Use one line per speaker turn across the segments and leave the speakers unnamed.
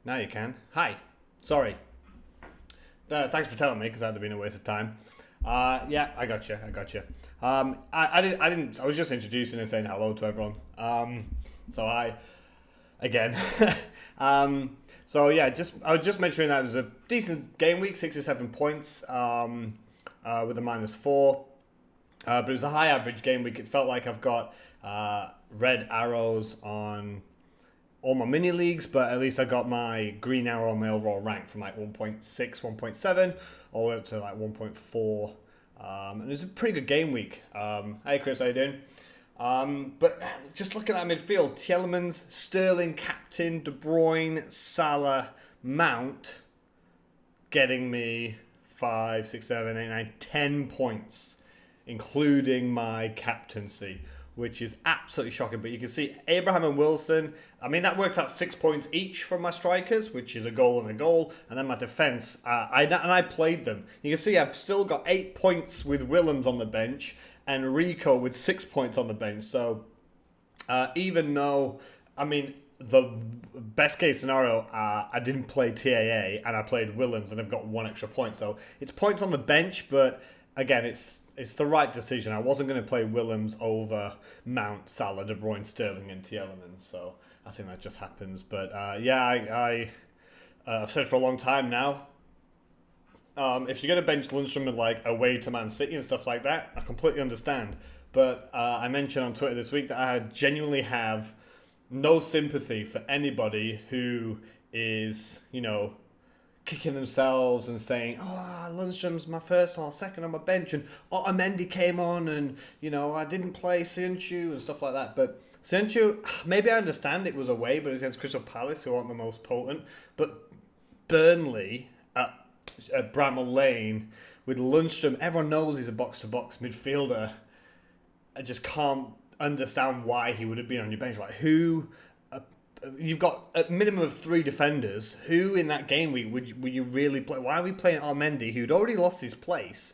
Now you can. Hi. Sorry. Thanks for telling me because that'd have been a waste of time. Yeah, I got you. I got you. I didn't. I didn't. I was just introducing and saying hello to everyone. So I again. um, so yeah, just I was just mentioning that it was a decent game week, 67 points. With a -4. But it was a high average game week. It felt like I've got red arrows on all my mini leagues, but at least I got my green arrow on my overall rank from like 1.6, 1.7, all the way up to like 1.4. And it was a pretty good game week. Hey Chris, how you doing? But just looking at that midfield, Tielemans, Sterling, Captain, De Bruyne, Salah, Mount, getting me 5, 6, 7, 8, 9, 10 points, including my captaincy, which is absolutely shocking. But you can see Abraham and Wilson. I mean, that works out 6 points each from my strikers, which is a goal and a goal. And then my defence, I played them. You can see I've still got 8 points with Willems on the bench and Rico with 6 points on the bench. So even though, I mean, the best case scenario, I didn't play TAA and I played Willems and I've got 1 extra point. So it's points on the bench, but again, it's the right decision. I wasn't going to play Willems over Mount, Salah, De Bruyne, Sterling, and Tielemans. So I think that just happens. But I've said for a long time now. If you're going to bench Lundstram with like away to Man City and stuff like that, I completely understand. But I mentioned on Twitter this week that I genuinely have no sympathy for anybody who is, kicking themselves and saying, "Oh, Lundstram's my first or second on my bench," and Otamendi came on, and I didn't play Seinchu and stuff like that. But Seinchu, maybe I understand it was away, but it's against Crystal Palace, who aren't the most potent. But Burnley at Bramall Lane with Lundstram, everyone knows he's a box-to-box midfielder. I just can't understand why he would have been on your bench. Like, who? You've got a minimum of 3 defenders. Who in that game week would you really play? Why are we playing Armendi, who'd already lost his place?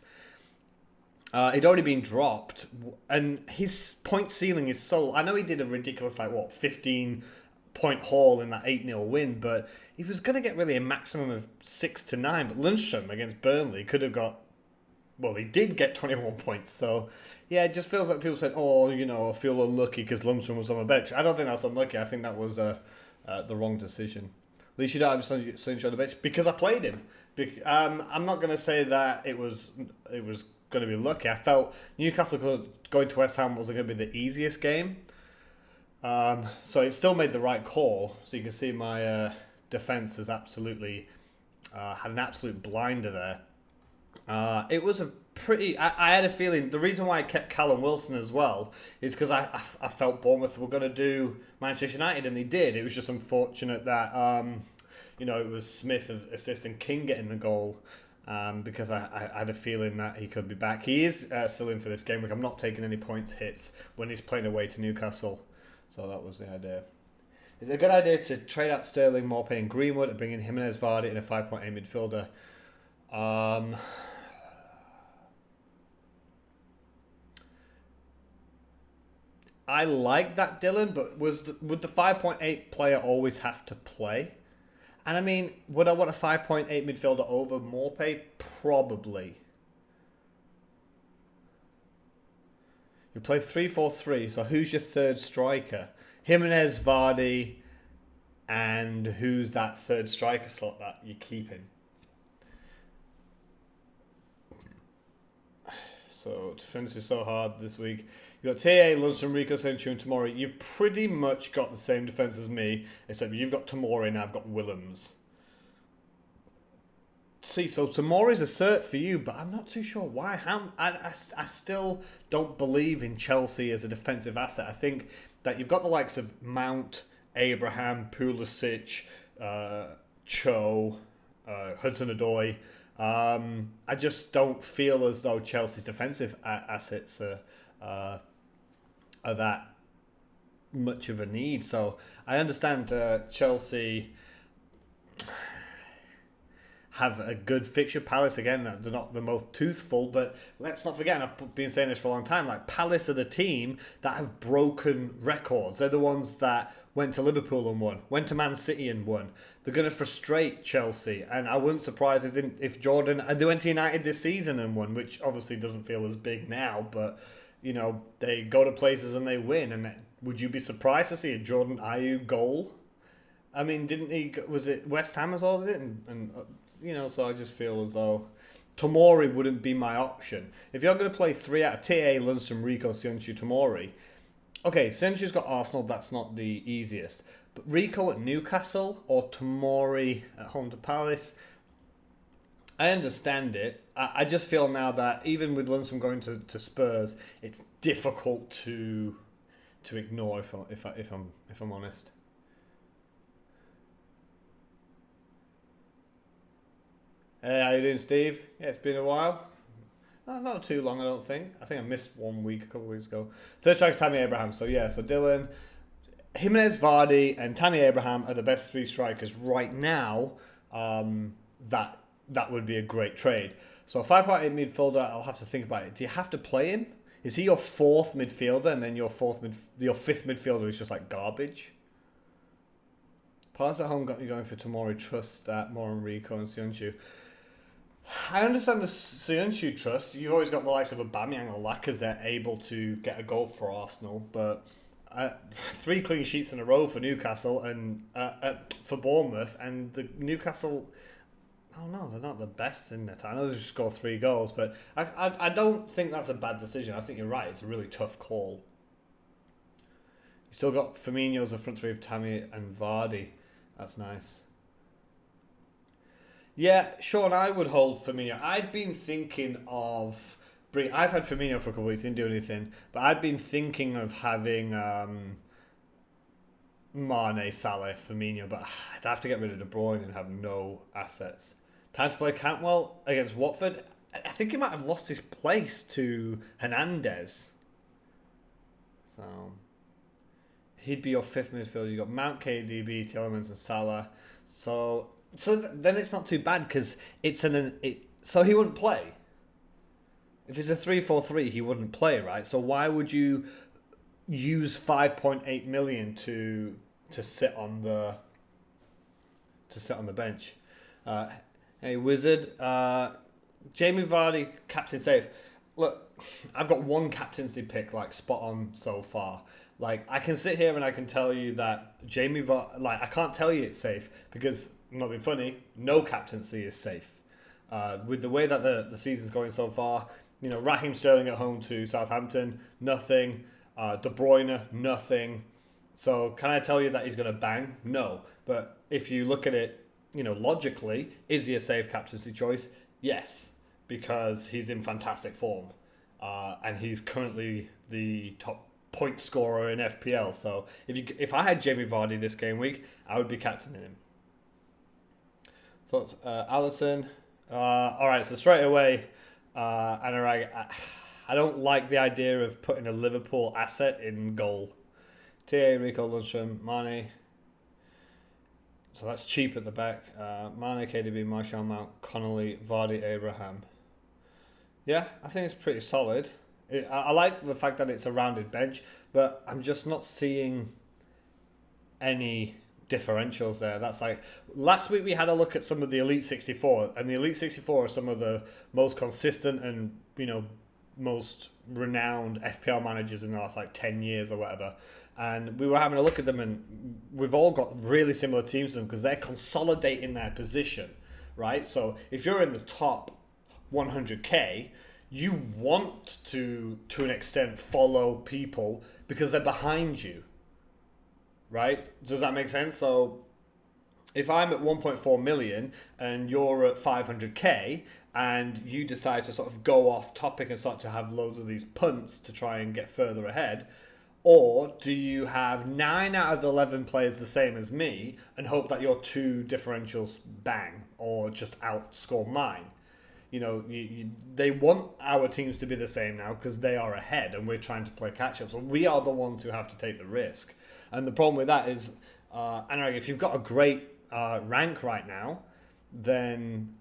He'd already been dropped, and his point ceiling is so. I know he did a ridiculous 15-point haul in that 8-0 win, but he was going to get really a maximum of 6 to 9. But Lundstram against Burnley could have got. Well, he did get 21 points, so yeah, it just feels like people said, "Oh, I feel unlucky because Lundstram was on my bench." I don't think that's unlucky. I think that was the wrong decision. At least you don't have Sancho on the bench because I played him. I'm not going to say that it was going to be lucky. I felt Newcastle going to West Ham wasn't going to be the easiest game, so it still made the right call. So you can see my defense has absolutely had an absolute blinder there. It was a pretty. I had a feeling the reason why I kept Callum Wilson as well is because I felt Bournemouth were going to do Manchester United, and they did. It was just unfortunate that it was Smith assisting King getting the goal, because I had a feeling that he could be back. He is still in for this game week. I'm not taking any points hits when he's playing away to Newcastle, so that was the idea. It's a good idea to trade out Sterling, Morpay, and Greenwood and bring in Jimenez, Vardy, and a 5.8 midfielder. I like that, Dylan, but would the 5.8 player always have to play? And I mean, would I want a 5.8 midfielder over Morpay? Probably. You play 3-4-3, so who's your third striker? Jimenez, Vardy, and who's that third striker slot that you're keeping? So defense is so hard this week. You've got TA, Lundstram, Rico, Seinchu, and Tomori. You've pretty much got the same defense as me, except you've got Tomori and I've got Willems. See, so Tomori's a cert for you, but I'm not too sure why. I still don't believe in Chelsea as a defensive asset. I think that you've got the likes of Mount, Abraham, Pulisic, Cho, Hudson-Odoi. I just don't feel as though Chelsea's defensive assets are that much of a need. So I understand Chelsea have a good fixture. Palace, again, they're not the most toothful, but let's not forget, and I've been saying this for a long time, like Palace are the team that have broken records. They're the ones that went to Liverpool and won, went to Man City and won. They're going to frustrate Chelsea, and I wouldn't surprise if Jordan. They went to United this season and won, which obviously doesn't feel as big now, but they go to places and they win. And would you be surprised to see a Jordan Ayew goal? I mean, didn't he? Was it West Ham as well? Did it? So I just feel as though Tomori wouldn't be my option. If you're going to play 3 out of TA, Lundstram, Rico, Sionchu, Tomori. Okay, Sionchu's got Arsenal. That's not the easiest. But Rico at Newcastle or Tomori at home to Palace, I understand it. I just feel now that even with Lundstram going to Spurs, it's difficult to ignore if I'm honest. Hey, how you doing, Steve? Yeah, it's been a while. Not too long, I don't think. I think I missed 1 week a couple of weeks ago. Third striker, Tammy Abraham. So Dylan, Jimenez, Vardy, and Tammy Abraham are the best 3 strikers right now. That would be a great trade. So 5.8 midfielder, I'll have to think about it. Do you have to play him? Is he your 4th midfielder, and then your 5th midfielder is just like garbage? Palace at home got you going for Tomori. Trust that more on Rico and Sionchu. I understand the Sionchu trust. You've always got the likes of Aubameyang or Lacazette able to get a goal for Arsenal, but 3 clean sheets in a row for Newcastle and for Bournemouth, and the Newcastle, I don't know, they're not the best in it. I know they just scored 3 goals, but I don't think that's a bad decision. I think you're right. It's a really tough call. You still got Firmino as a front 3 of Tammy and Vardy. That's nice. Yeah, Sean, I would hold Firmino. I'd been thinking of I've had Firmino for a couple of weeks, didn't do anything, but I'd been thinking of having Mane, Salah, Firmino, but I'd have to get rid of De Bruyne and have no assets. Time to play Cantwell against Watford. I think he might have lost his place to Hernandez. So he'd be your 5th midfielder. You got Mount, KDB, Tielemans, and Salah. So then it's not too bad because so he wouldn't play. If it's a 3-4-3, he wouldn't play, right? So why would you use 5.8 million to sit on the bench? Hey Wizard, Jamie Vardy, captain safe. Look, I've got 1 captaincy pick spot on so far. I can sit here and I can tell you that I can't tell you it's safe because, I'm not being funny, no captaincy is safe. With the way that the season's going so far, Raheem Sterling at home to Southampton, nothing. De Bruyne, nothing. So can I tell you that he's going to bang? No. But if you look at it, logically, is he a safe captaincy choice? Yes, because he's in fantastic form. And he's currently the top point scorer in FPL. So if I had Jamie Vardy this game week, I would be captaining him. Thoughts, Allison? All right, so straight away, Anurag, I don't like the idea of putting a Liverpool asset in goal. TA, Rico, Lundstram, Mane. So that's cheap at the back. Mane, KDB, Martial, Mount, Connolly, Vardy, Abraham. Yeah, I think it's pretty solid. I like the fact that it's a rounded bench, but I'm just not seeing any differentials there. That's last week we had a look at some of the Elite 64, and the Elite 64 are some of the most consistent and most renowned FPL managers in the last 10 years or whatever. And we were having a look at them, and we've all got really similar teams to them because they're consolidating their position, right? So if you're in the top 100k, you want to an extent follow people because they're behind you, right? Does that make sense? So if I'm at 1.4 million and you're at 500k and you decide to sort of go off topic and start to have loads of these punts to try and get further ahead, or do you have 9 out of the 11 players the same as me and hope that your 2 differentials bang or just outscore mine? They want our teams to be the same now because they are ahead and we're trying to play catch up. So we are the ones who have to take the risk. And the problem with that is, Anurag, if you've got a great rank right now, then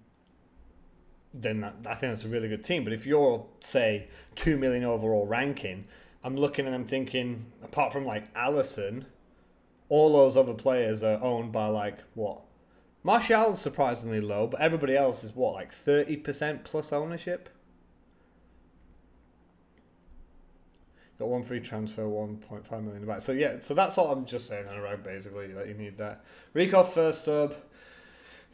I think that's a really good team. But if you're, say, 2 million overall ranking, I'm looking and I'm thinking, apart from Allison, all those other players are owned by like what? Martial's surprisingly low, but everybody else is what, like 30% plus ownership? Got one free transfer, 1.5 million back. So yeah, so that's what I'm just saying around basically, that you need that. Rico first sub.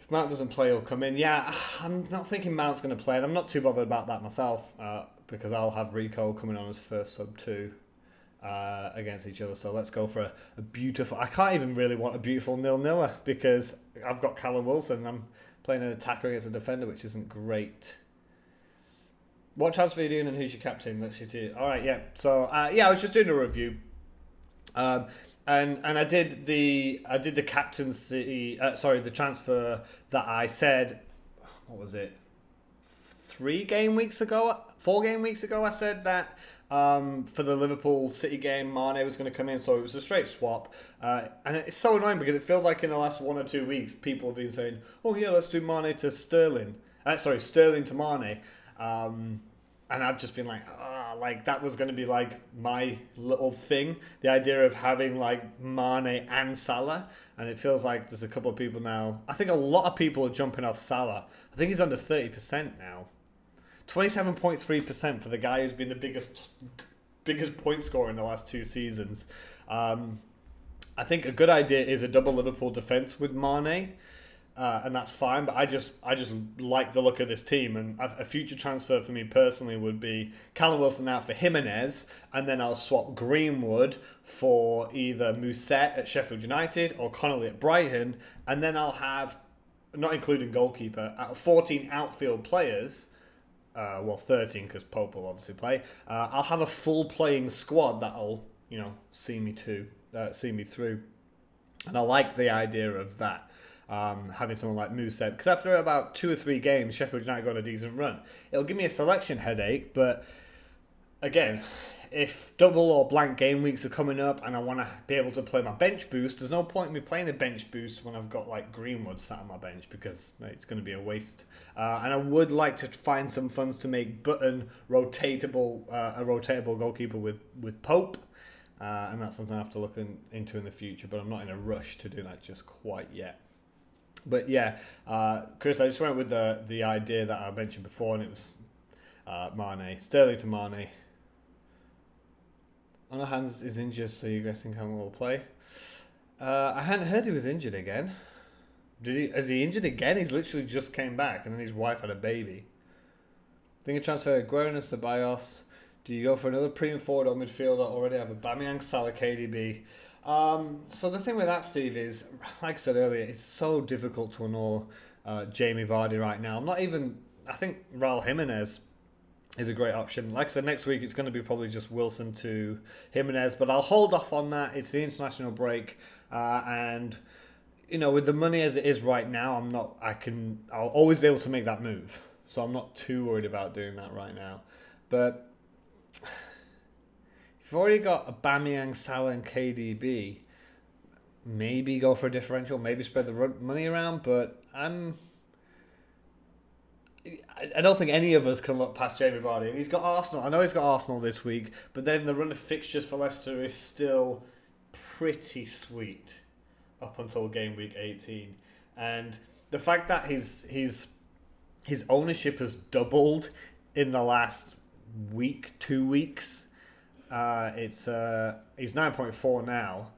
If Mount doesn't play, he'll come in. Yeah, I'm not thinking Mount's going to play, and I'm not too bothered about that myself because I'll have Rico coming on as first sub too against each other. So let's go for a beautiful... I can't even really want a beautiful 0-0 because I've got Callum Wilson and I'm playing an attacker against a defender, which isn't great. What transfer are you doing and who's your captain? Let's see. All right, yeah. So I was just doing a review, and I did the captaincy. The transfer that I said. What was it? 4 game weeks ago. I said that for the Liverpool City game, Mane was going to come in, so it was a straight swap. And it's so annoying because it feels like in the last 1 or 2 weeks, people have been saying, "Oh yeah, let's do Mane to Sterling." Sterling to Mane. And I've just been like that was going to be like my little thing. The idea of having like Mane and Salah, and it feels like there's a couple of people now. I think a lot of people are jumping off Salah. I think he's under 30% now. 27.3% for the guy who's been the biggest point scorer in the last 2 seasons. I think a good idea is a double Liverpool defence with Mane. And that's fine, but I just like the look of this team, and a future transfer for me personally would be Callum Wilson out for Jimenez, and then I'll swap Greenwood for either Musette at Sheffield United or Connolly at Brighton, and then I'll have, not including goalkeeper, 14 outfield players, 13 because Pope will obviously play. I'll have a full playing squad that'll see me through, and I like the idea of that. Having someone like Musette, because after about 2 or 3 games, Sheffield United got on a decent run. It'll give me a selection headache, but again, if double or blank game weeks are coming up and I want to be able to play my bench boost, there's no point in me playing a bench boost when I've got like Greenwood sat on my bench because it's going to be a waste. And I would like to find some funds to make Button a rotatable goalkeeper with Pope. And that's something I have to look into in the future, but I'm not in a rush to do that just quite yet. But yeah, Chris, I just went with the idea that I mentioned before, and it was Mane, Sterling to Mane. On the hands is injured, so you guys think Cameron will play? I hadn't heard he was injured again. Is he injured again? He's literally just came back, and then his wife had a baby. Think of transfer Aguero and Ceballos. Do you go for another premium forward or midfielder? Already have a Aubameyang, Salah, KDB. So the thing with that, Steve, is, like I said earlier, it's so difficult to ignore Jamie Vardy right now. I think Raul Jimenez is a great option. Like I said, next week it's going to be probably just Wilson to Jimenez, but I'll hold off on that. It's the international break, and with the money as it is right now, I'll always be able to make that move. So I'm not too worried about doing that right now. But you've already got Aubameyang, Salah, and KDB. Maybe go for a differential. Maybe spread the money around. But I don't think any of us can look past Jamie Vardy. And he's got Arsenal. I know he's got Arsenal this week. But then the run of fixtures for Leicester is still pretty sweet up until game week 18. And the fact that his ownership has doubled in the last 2 weeks. He's 9.4 now,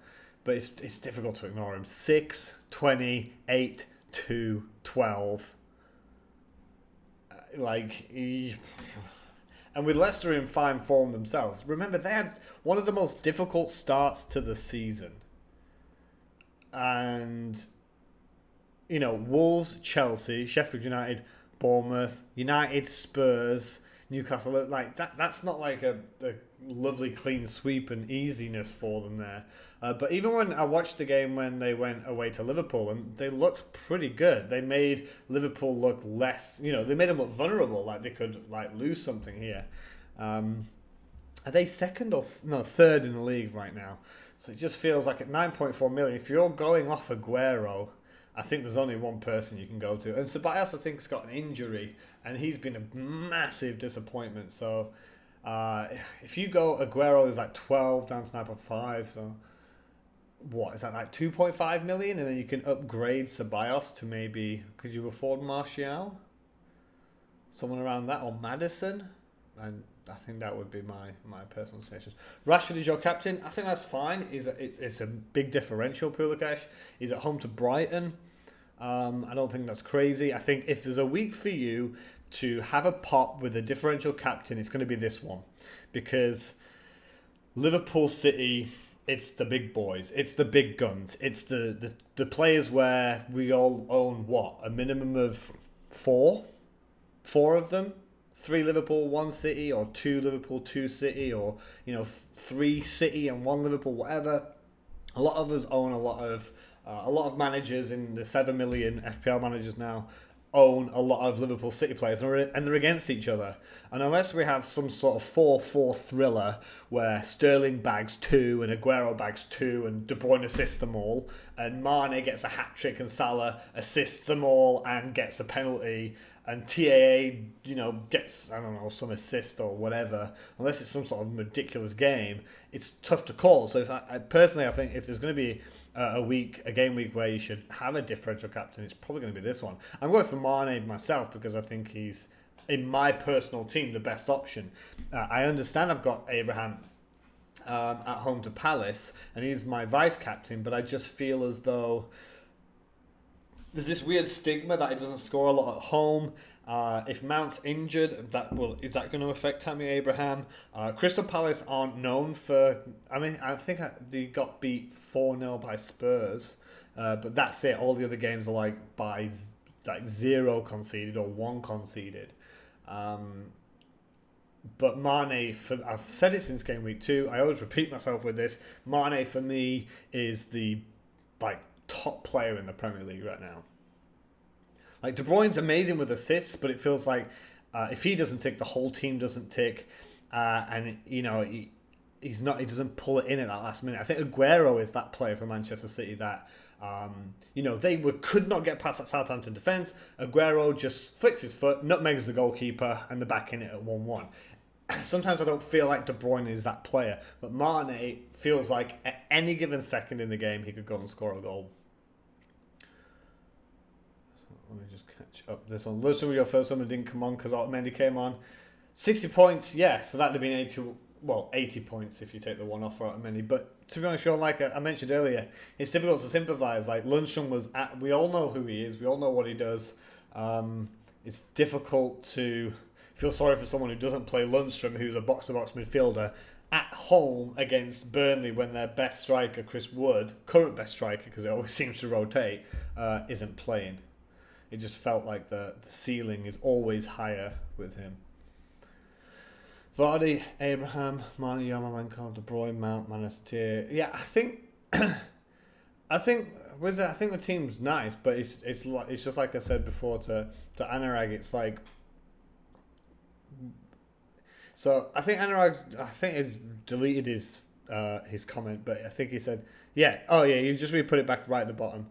but it's difficult to ignore him. 6, 20, 8, 2, 12. And with Leicester in fine form themselves, remember they had one of the most difficult starts to the season. And Wolves, Chelsea, Sheffield United, Bournemouth, United, Spurs, Newcastle, that's not like a lovely clean sweep and easiness for them there. But even when I watched the game when they went away to Liverpool, and they looked pretty good. They made Liverpool look less, they made them look vulnerable, like they could lose something here. Are they second or third in the league right now? So it just feels like at 9.4 million, if you're going off Aguero, I think there's only one person you can go to. And Ceballos, I think, has got an injury, and he's been a massive disappointment. So if you go, Aguero is 12 down to 9.5. So what is that, like 2.5 million, and then you can upgrade Ceballos to maybe, could you afford Martial? Someone around that, or Madison? And I think that would be my personal suggestion. Rashford is your captain. I think that's fine. It's a big differential pool of cash. He's at home to Brighton. I don't think that's crazy. I think if there's a week for you to have a pop with a differential captain, it's going to be this one. Because Liverpool City, it's the big boys. It's the big guns. It's the players where we all own, what, a minimum of four of them? 3 Liverpool, 1 City, or 2 Liverpool, 2 City, or 3 City and 1 Liverpool, whatever. A lot of us own a lot of managers in the 7 million FPL managers now own a lot of Liverpool City players, and they're against each other. And unless we have some sort of 4-4 thriller where Sterling bags 2 and Aguero bags 2 and De Bruyne assists them all, and Mane gets a hat-trick and Salah assists them all and gets a penalty, and TAA, gets, I don't know, some assist or whatever, unless it's some sort of ridiculous game, it's tough to call. So I think if there's going to be a game week where you should have a differential captain, it's probably going to be this one. I'm going for Mane myself because I think he's, in my personal team, the best option. I understand I've got Abraham at home to Palace, and he's my vice captain, but I just feel as though there's this weird stigma that he doesn't score a lot at home. If Mount's injured, is that going to affect Tammy Abraham? Crystal Palace aren't known for... I think they got beat 4-0 by Spurs, but that's it. All the other games are by 0 conceded or 1 conceded. But Mane, I've said it since game week 2. I always repeat myself with this. Mane, for me, is the top player in the Premier League right now. De Bruyne's amazing with assists, but it feels like if he doesn't tick, the whole team doesn't tick, and he doesn't pull it in at that last minute. I think Aguero is that player for Manchester City that they could not get past that Southampton defence. Aguero just flicks his foot, nutmegs the goalkeeper, and they're back in it at 1-1. Sometimes I don't feel like De Bruyne is that player, but Mane feels like at any given second in the game he could go and score a goal. Let me just catch up this one. Lundstram, your first one didn't come on because Otamendi came on. 60 points, yeah, so that would have been 80 points if you take the one off for Otamendi. But to be honest, Sean, like I mentioned earlier, it's difficult to sympathise. Lundstram we all know who he is, we all know what he does. It's difficult to feel sorry for someone who doesn't play Lundstram, who's a box-to-box midfielder, at home against Burnley when their best striker, Chris Wood, current best striker, because it always seems to rotate, isn't playing. It just felt like the ceiling is always higher with him. Vardy, Abraham, Mane, Yarmolenko, De Bruyne, Mount, Manchester. Yeah, I think the team's nice, but it's just like I said before to Anurag. It's like, so I think Anurag has deleted his comment, but I think he said you just re-put it back right at the bottom.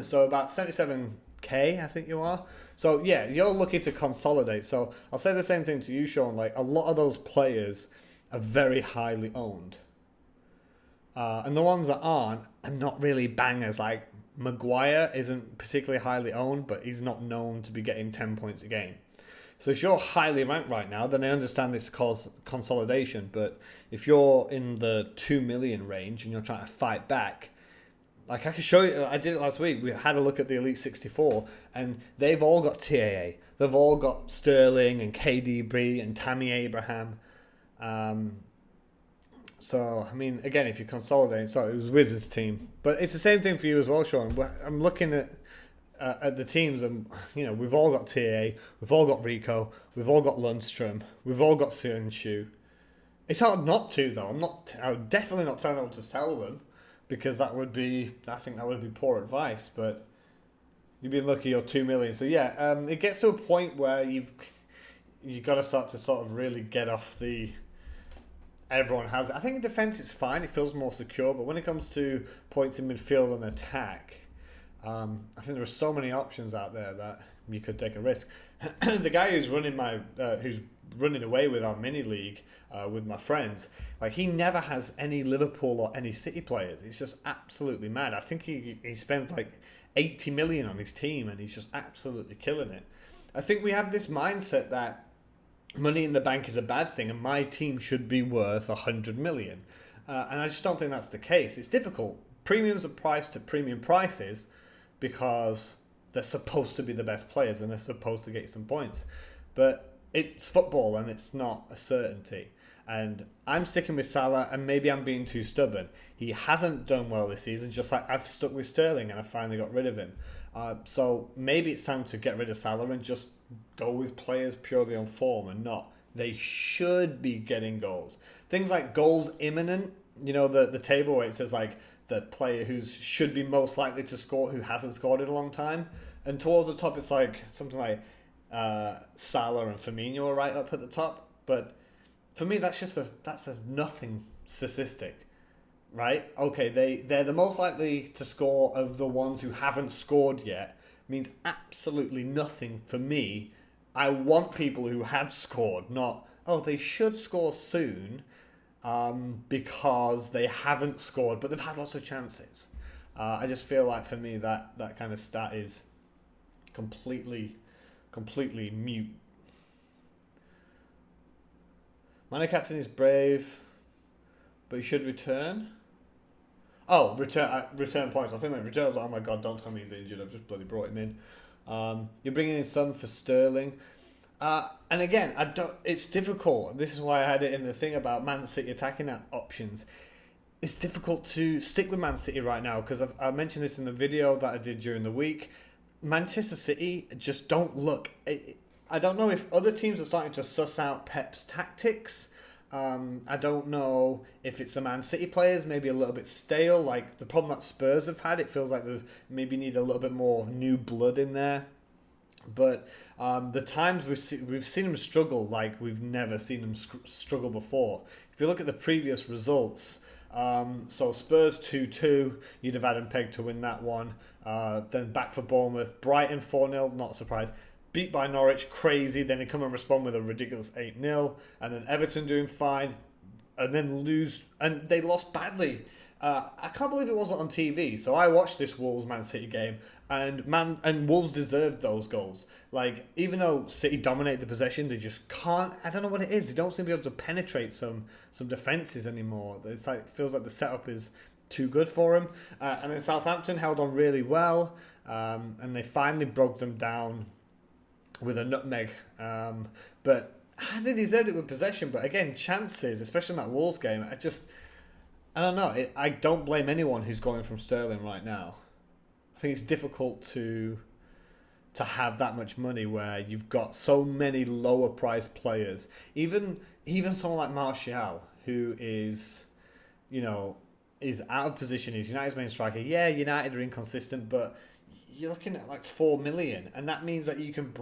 So about 77K, I think you are. So yeah, you're looking to consolidate. So I'll say the same thing to you, Sean. A lot of those players are very highly owned, and the ones that aren't are not really bangers. Like Maguire isn't particularly highly owned, but he's not known to be getting 10 points a game. So if you're highly ranked right now, then I understand this cause consolidation. But if you're in the 2 million range and you're trying to fight back, I can show you, I did it last week. We had a look at the Elite 64, and they've all got TAA. They've all got Sterling and KDB and Tammy Abraham. So, again, if you consolidate, sorry, it was Wizards' team. But it's the same thing for you as well, Sean. I'm looking at the teams, and we've all got TAA, we've all got Rico, we've all got Lundstram, we've all got Shu. It's hard not to, though. I would definitely not tell them to sell them, because I think that would be poor advice. But you've been lucky you're 2 million. So yeah, it gets to a point where you've got to start to sort of really get off the everyone has it. I think in defence it's fine, it feels more secure, but when it comes to points in midfield and attack, I think there are so many options out there that you could take a risk. The guy who's running away with our mini league with my friends, like he never has any Liverpool or any City players. It's just absolutely mad. I think he spends like 80 million on his team, and he's just absolutely killing it. I think we have this mindset that money in the bank is a bad thing, and my team should be worth 100 million. And I just don't think that's the case. It's difficult. Premiums are priced at premium prices because they're supposed to be the best players and they're supposed to get you some points. But it's football and it's not a certainty. And I'm sticking with Salah, and maybe I'm being too stubborn. He hasn't done well this season, just like I've stuck with Sterling and I finally got rid of him. So maybe it's time to get rid of Salah and just go with players purely on form and not they should be getting goals. Things like goals imminent, the table where it says like the player who should be most likely to score who hasn't scored in a long time. And towards the top it's like something like Salah and Firmino are right up at the top. But for me, that's a nothing statistic, right? Okay, they're the most likely to score of the ones who haven't scored yet. Means absolutely nothing for me. I want people who have scored, not they should score soon, because they haven't scored, but they've had lots of chances. I just feel like for me that kind of stat is completely mute. My captain is brave, but he should return. Oh, return points. I think my return was like, oh my god, don't tell me he's injured. I've just bloody brought him in. You're bringing in Son for Sterling. And again, it's difficult. This is why I had it in the thing about Man City attacking options. It's difficult to stick with Man City right now because I mentioned this in the video that I did during the week. Manchester City just don't look... I don't know if other teams are starting to suss out Pep's tactics. I don't know if it's the Man City players, maybe a little bit stale. Like the problem that Spurs have had, it feels like they maybe need a little bit more new blood in there. But the times we've seen them struggle like we've never seen them struggle before. If you look at the previous results, so Spurs 2-2, you'd have had him pegged to win that one. Then back for Bournemouth, Brighton 4-0, not surprised. Beat by Norwich, crazy. Then they come and respond with a ridiculous 8-0. And then Everton doing fine. And then lose. And they lost badly. I can't believe it wasn't on TV. So I watched this Wolves-Man City game. And Wolves deserved those goals. Like, even though City dominate the possession, they just can't. I don't know what it is. They don't seem to be able to penetrate some defences anymore. It's like, it feels like the setup is too good for them. And then Southampton held on really well. And they finally broke them down with a nutmeg, but they deserved it with possession. But again, chances, especially in that Wolves game, I don't know. I don't blame anyone who's going from Sterling right now. I think it's difficult to have that much money where you've got so many lower priced players. Even someone like Martial, who is out of position. He's United's main striker. Yeah, United are inconsistent, but you're looking at like 4 million, and that means that you can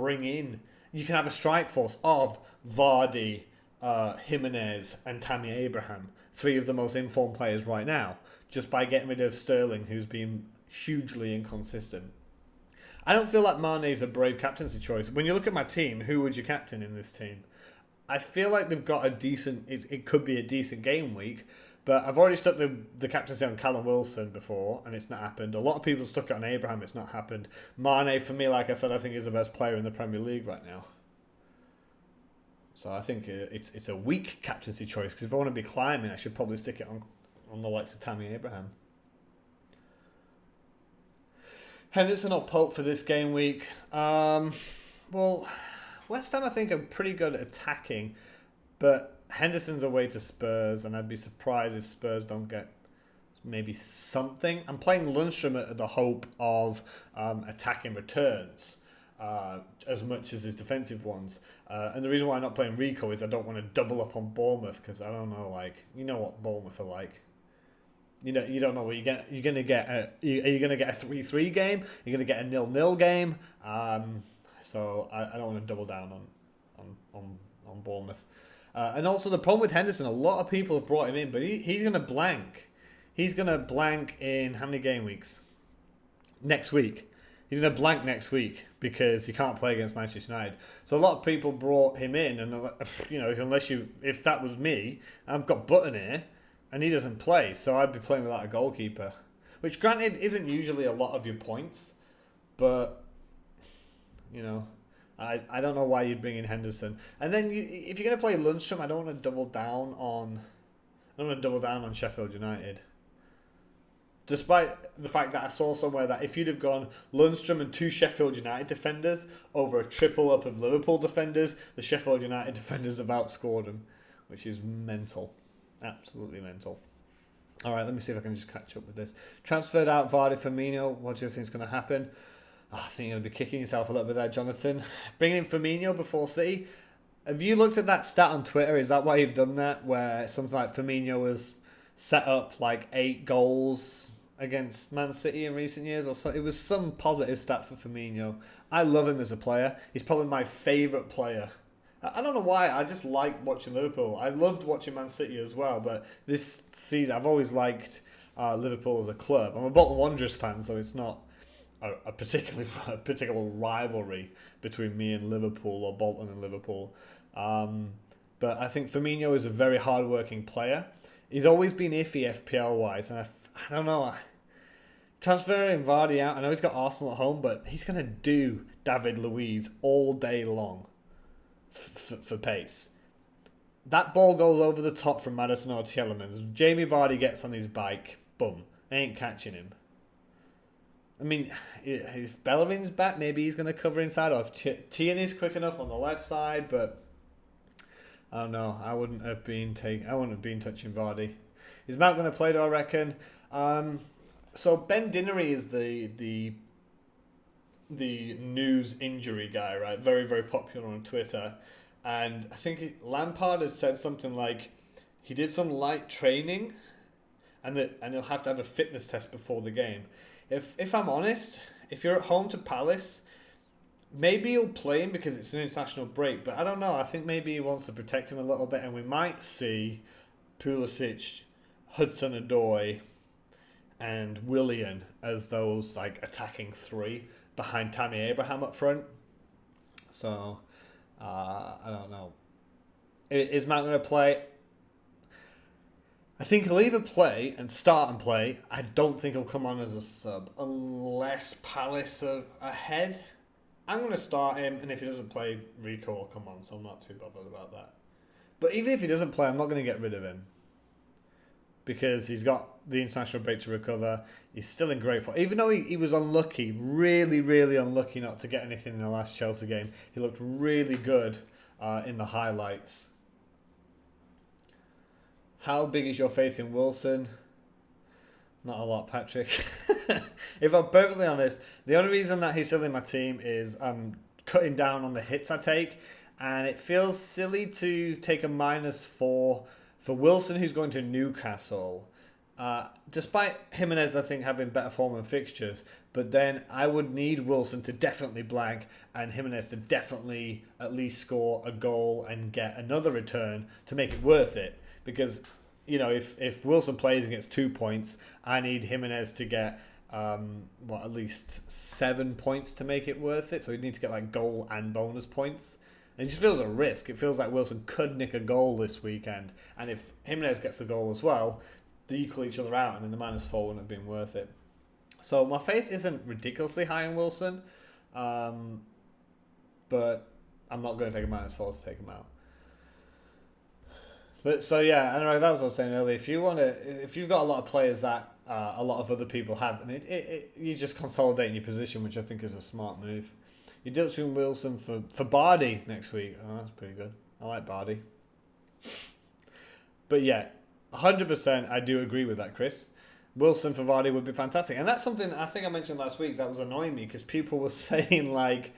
have a strike force of Vardy, Jimenez, and Tammy Abraham, 3 of the most informed players right now, just by getting rid of Sterling, who's been hugely inconsistent. I don't feel like Mane's a brave captaincy choice. When you look at my team, who would you captain in this team? I feel like they've got it could be a decent game week. But I've already stuck the captaincy on Callum Wilson before, and it's not happened. A lot of people stuck it on Abraham, it's not happened. Mane, for me, like I said, I think is the best player in the Premier League right now. So I think it's a weak captaincy choice, because if I want to be climbing, I should probably stick it on the likes of Tammy Abraham. Henderson or Pope for this game week? Well, West Ham I think are pretty good at attacking, but Henderson's away to Spurs, and I'd be surprised if Spurs don't get maybe something. I'm playing Lundstram at the hope of attacking returns as much as his defensive ones. And the reason why I'm not playing Rico is I don't want to double up on Bournemouth, because I don't know, what Bournemouth are like. You don't know what you're going to get. Are you going to get a 3-3 game? You're going to get a 0-0 game. So I don't want to double down on Bournemouth. And also the problem with Henderson, a lot of people have brought him in, but he's going to blank. He's going to blank in how many game weeks? next week. He's in a blank next week because he can't play against Manchester United. So a lot of people brought him in, and if that was me, I've got Button here, and he doesn't play, so I'd be playing without a goalkeeper, which granted isn't usually a lot of your points, but I don't know why you'd bring in Henderson. And then if you're going to play Lundstram, I don't want to double down on Sheffield United. Despite the fact that I saw somewhere that if you'd have gone Lundstram and 2 Sheffield United defenders over a triple up of Liverpool defenders, the Sheffield United defenders have outscored them, which is mental. Absolutely mental. All right, let me see if I can just catch up with this. Transferred out Vardy, Firmino. What do you think is going to happen? I think you're going to be kicking yourself a little bit there, Jonathan. Bringing in Firmino before City. Have you looked at that stat on Twitter? Is that why you've done that? Where something like Firmino was set up like 8 goals against Man City in recent years, or so. It was some positive stat for Firmino. I love him as a player. He's probably my favourite player. I don't know why. I just like watching Liverpool. I loved watching Man City as well, but this season I've always liked Liverpool as a club. I'm a Bolton Wanderers fan, so it's not a particular rivalry between me and Liverpool or Bolton and Liverpool. But I think Firmino is a very hard-working player. He's always been iffy FPL-wise, and I don't know. Transferring Vardy out, I know he's got Arsenal at home, but he's going to do David Luiz all day long for pace. That ball goes over the top from Maddison or Tielemans. Jamie Vardy gets on his bike, boom, ain't catching him. I mean, if Bellerin's back, maybe he's going to cover inside, or if Tierney's quick enough on the left side, but I don't know. I wouldn't have been touching Vardy. Is Mount going to play, do I reckon? So Ben Dinnery is the news injury guy, right? Very, very popular on Twitter. And I think Lampard has said something like he did some light training and he'll have to have a fitness test before the game. If I'm honest, if you're at home to Palace, maybe he'll play him because it's an international break. But I don't know. I think maybe he wants to protect him a little bit, and we might see Pulisic, Hudson-Odoi, and Willian as those like attacking 3 behind Tammy Abraham up front. So I don't know. Is Mount going to play? I think he'll either play and start and play. I don't think he'll come on as a sub unless Palace are ahead. I'm going to start him, and if he doesn't play, Rico will come on, so I'm not too bothered about that. But even if he doesn't play, I'm not going to get rid of him because he's got the international break to recover. He's still in great form. Even though he was unlucky, really, really unlucky not to get anything in the last Chelsea game, he looked really good in the highlights. How big is your faith in Wilson? Not a lot, Patrick. If I'm perfectly honest, the only reason that he's still in my team is I'm cutting down on the hits I take, and it feels silly to take a -4 for Wilson, who's going to Newcastle. Despite Jimenez, I think, having better form and fixtures, but then I would need Wilson to definitely blank and Jimenez to definitely at least score a goal and get another return to make it worth it. Because, if Wilson plays and gets 2 points, I need Jimenez to get at least 7 points to make it worth it. So he'd need to get like goal and bonus points. And it just feels a risk. It feels like Wilson could nick a goal this weekend. And if Jimenez gets a goal as well, they equal each other out, and then the -4 wouldn't have been worth it. So my faith isn't ridiculously high in Wilson. But I'm not going to take a -4 to take him out. But so yeah, anyway, that was what I was saying earlier. If you've got a lot of players that a lot of other people have, then you just consolidate in your position, which I think is a smart move. You're ditching Wilson for Vardy next week. Oh, that's pretty good. I like Vardy. But yeah, 100% I do agree with that, Chris. Wilson for Vardy would be fantastic. And that's something I think I mentioned last week that was annoying me because people were saying like,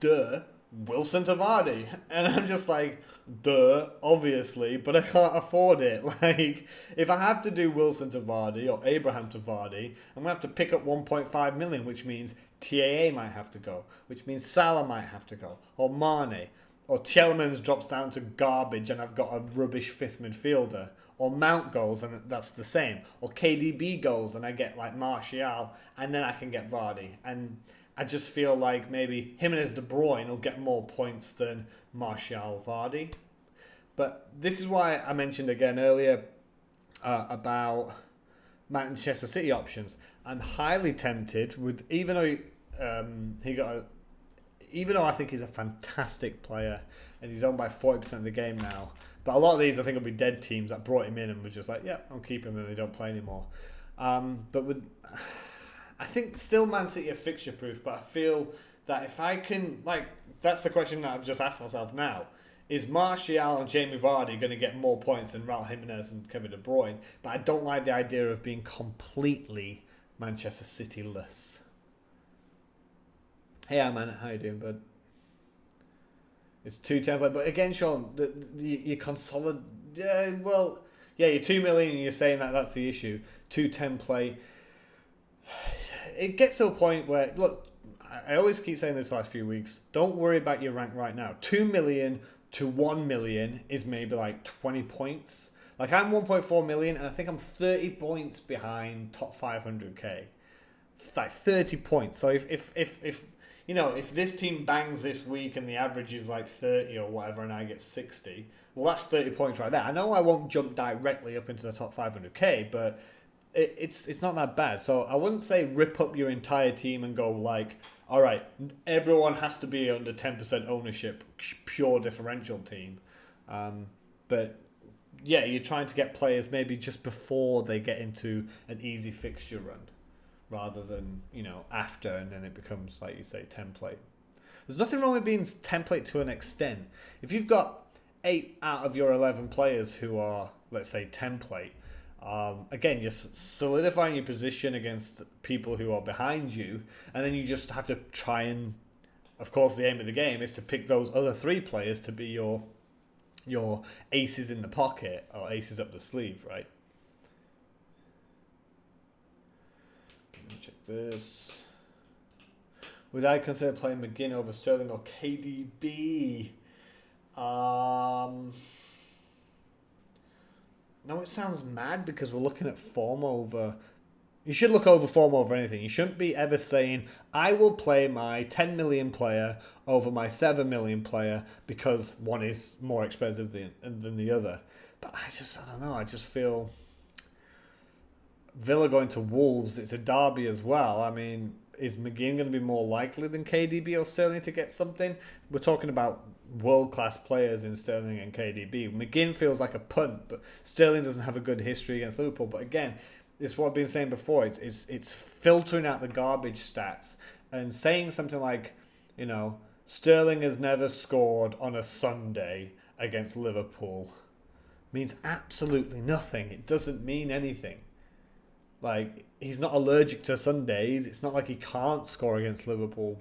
duh, Wilson to Vardy. And I'm just like, duh, obviously, but I can't afford it. Like, if I have to do Wilson to Vardy or Abraham to Vardy, I'm going to have to pick up 1.5 million, which means TAA might have to go, which means Salah might have to go, or Mane. or Tielemans drops down to garbage and I've got a rubbish fifth midfielder, or Mount goes and that's the same, or KDB goes and I get like Martial and then I can get Vardy, and I just feel like maybe Jimenez De Bruyne will get more points than Martial Vardy. But this is why I mentioned again earlier about Manchester City options. I'm highly tempted with, even though I think he's a fantastic player and he's owned by 40% of the game now. But a lot of these I think will be dead teams that brought him in and was just like, yeah, I'll keep him, and they don't play anymore. But with, I think still Man City are fixture proof, but I feel that if I can, like, that's the question that I've just asked myself now. Is Martial and Jamie Vardy going to get more points than Raul Jimenez and Kevin De Bruyne? But I don't like the idea of being completely Manchester City-less. Hey, man, how you doing, bud? It's 210 play, but again, Sean, you consolidate. You're 2 million, and you're saying that that's the issue. 210 play. It gets to a point where, look, I always keep saying this the last few weeks. Don't worry about your rank right now. 2 million to 1 million is maybe like 20 points. Like I'm 1.4 million, and I think I'm 30 points behind top 500k. Like 30 points. So if this team bangs this week and the average is like 30 or whatever and I get 60, well, that's 30 points right there. I know I won't jump directly up into the top 500k, but it's not that bad. So I wouldn't say rip up your entire team and go like, all right, everyone has to be under 10% ownership, pure differential team. But yeah, you're trying to get players maybe just before they get into an easy fixture run, rather than, after, and then it becomes, like you say, template. There's nothing wrong with being template to an extent. If you've got 8 out of your 11 players who are, let's say, template, again, you're solidifying your position against people who are behind you, and then you just have to try and, of course, the aim of the game is to pick those other 3 players to be your aces in the pocket or aces up the sleeve, right? Check this. Would I consider playing McGinn over Sterling or KDB? No, it sounds mad because we're looking at form over. You should look over form over anything. You shouldn't be ever saying, I will play my 10 million player over my 7 million player because one is more expensive than the other. But I don't know. I just feel Villa going to Wolves, it's a derby as well. I mean, is McGinn going to be more likely than KDB or Sterling to get something? We're talking about world-class players in Sterling and KDB. McGinn feels like a punt, but Sterling doesn't have a good history against Liverpool. But again, it's what I've been saying before. It's filtering out the garbage stats and saying something like, Sterling has never scored on a Sunday against Liverpool means absolutely nothing. It doesn't mean anything. Like, he's not allergic to Sundays. It's not like he can't score against Liverpool.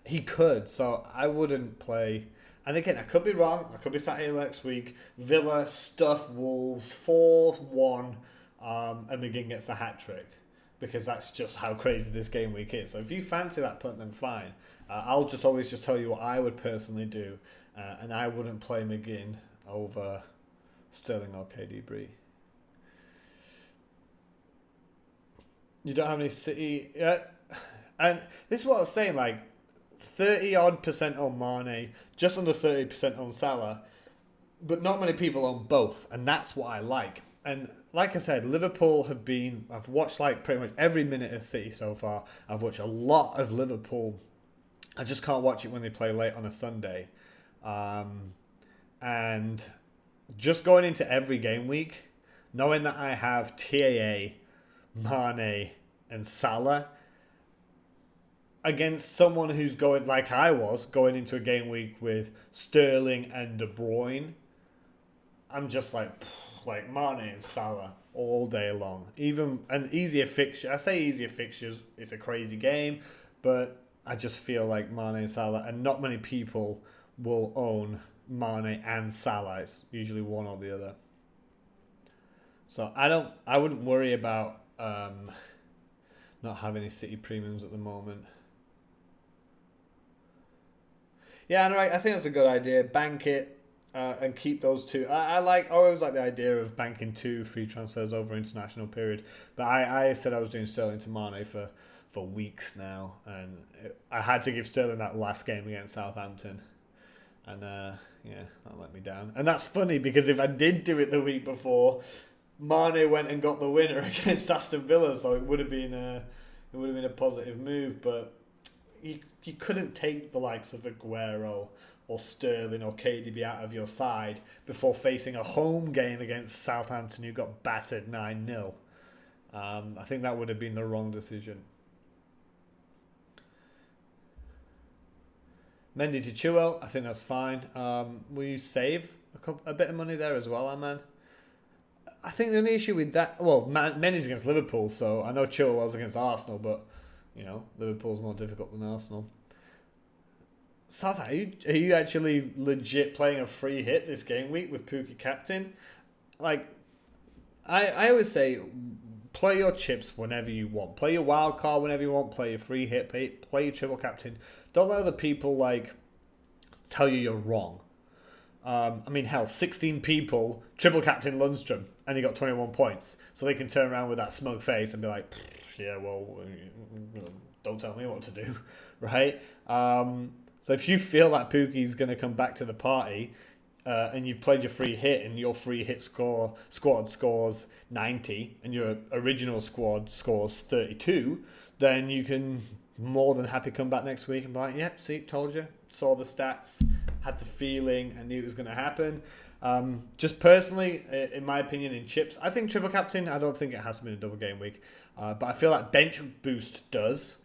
He could, so I wouldn't play. And again, I could be wrong. I could be sat here next week. Villa stuff Wolves 4-1, and McGinn gets a hat-trick. Because that's just how crazy this game week is. So if you fancy that punt, then fine. I'll always tell you what I would personally do. And I wouldn't play McGinn over Sterling or KDB. You don't have any City yet. And this is what I was saying, like 30-odd% on Mane, just under 30% on Salah, but not many people on both, and that's what I like. And like I said, Liverpool I've watched like pretty much every minute of City so far. I've watched a lot of Liverpool. I just can't watch it when they play late on a Sunday. And just going into every game week, knowing that I have TAA, Mane and Salah against someone who's going, like I was, going into a game week with Sterling and De Bruyne, I'm just like Mane and Salah all day long. Even an easier fixture, I say easier fixtures, it's a crazy game, but I just feel like Mane and Salah, and not many people will own Mane and Salah. It's usually one or the other. So I wouldn't worry about not having any City premiums at the moment. Yeah, and I think that's a good idea. Bank it and keep those two. I always like the idea of banking two free transfers over international period. But I said I was doing Sterling to Mane for weeks now, and I had to give Sterling that last game against Southampton, and yeah, that let me down. And that's funny because if I did do it the week before, Mane went and got the winner against Aston Villa, so it would have been a positive move, but you couldn't take the likes of Aguero or Sterling or KDB out of your side before facing a home game against Southampton who got battered 9-0. I think that would have been the wrong decision. Mendy to Chilwell, I think that's fine. Will you save a bit of money there as well, man? I think the only issue with that, well, Mendy's against Liverpool, so I know Chilwell's against Arsenal, but Liverpool's more difficult than Arsenal. South, are you actually legit playing a free hit this game week with Pookie captain? Like, I always say, play your chips whenever you want. Play your wild card whenever you want. Play your free hit. Play your triple captain. Don't let other people tell you you're wrong. Hell, 16 people triple captain Lundstram and he got 21 points. So they can turn around with that smug face and be like, yeah, well, don't tell me what to do, right? So if you feel that Pookie's going to come back to the party and you've played your free hit and your free hit squad scores 90 and your original squad scores 32, then you can more than happy come back next week and be like, yep, see, told you. Saw the stats, had the feeling, and knew it was going to happen. Just personally, in my opinion, in chips, I think triple captain, I don't think it has to be a double game week. But I feel like bench boost does.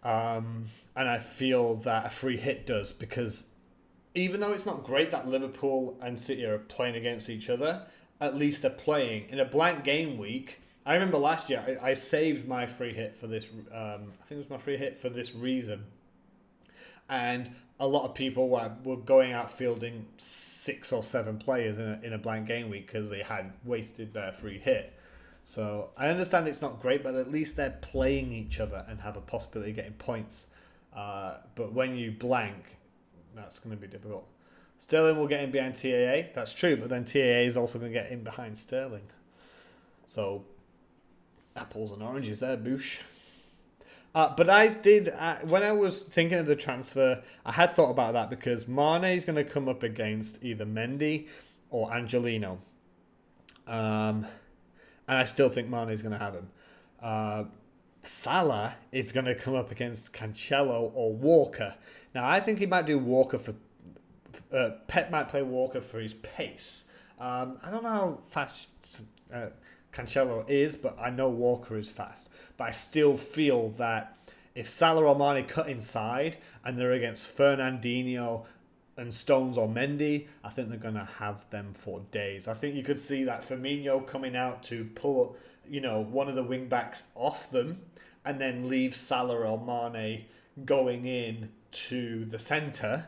And I feel that a free hit does, because even though it's not great that Liverpool and City are playing against each other, at least they're playing. In a blank game week, I remember last year, I saved my free hit for this, I think it was my free hit for this reason. And a lot of people were going out fielding 6 or 7 players in a blank game week because they had wasted their free hit. So I understand it's not great, but at least they're playing each other and have a possibility of getting points. But when you blank, that's going to be difficult. Sterling will get in behind TAA. That's true, but then TAA is also going to get in behind Sterling. So apples and oranges there, boosh. But I did, when I was thinking of the transfer, I had thought about that because Mane is going to come up against either Mendy or Angelino. And I still think Mane is going to have him. Salah is going to come up against Cancelo or Walker. Now, I think he might do Walker for... Pep might play Walker for his pace. I don't know how fast Cancelo is, but I know Walker is fast. But I still feel that if Salah or Mane cut inside and they're against Fernandinho and Stones or Mendy, I think they're going to have them for days. I think you could see that Firmino coming out to pull, one of the wing backs off them and then leave Salah or Mane going in to the centre,